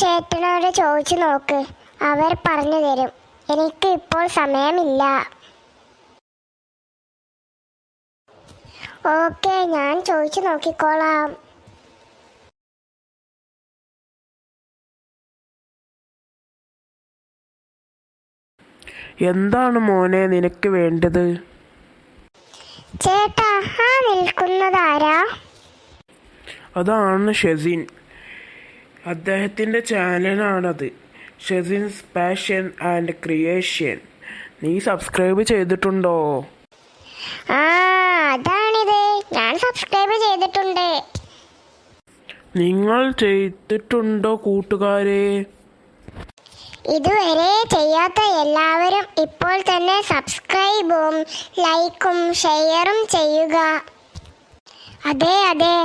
ചേട്ടനോട് ചോദിച്ചു നോക്ക്, അവർ പറഞ്ഞു തരും. എനിക്ക് ഇപ്പോൾ സമയമില്ല. ഓക്കെ, ഞാൻ ചോദിച്ചു നോക്കിക്കോളാം. എന്താണ് മോനെ നിനക്ക് വേണ്ടത്? ചേട്ടാ, ആ നിൽക്കുന്നതാരാ? അതാണ് ഷെസിൻ. അദ്ദേഹത്തിൻ്റെ ചാനലാണത്, ഷെസിൻസ് പാഷൻ ആൻഡ് ക്രിയേഷൻ. നീ സബ്സ്ക്രൈബ് ചെയ്തിട്ടുണ്ടോ? ആ, അതാണിത്. ഞാൻ സബ്സ്ക്രൈബ് ചെയ്തിട്ടുണ്ട്. നിങ്ങൾ ചെയ്തിട്ടുണ്ടോ കൂട്ടുകാരെ? ഇതുവരെ ചെയ്യാത്ത എല്ലാവരും ഇപ്പോൾ തന്നെ സബ്സ്ക്രൈബും ലൈക്കും ഷെയറും ചെയ്യുക. അതെ.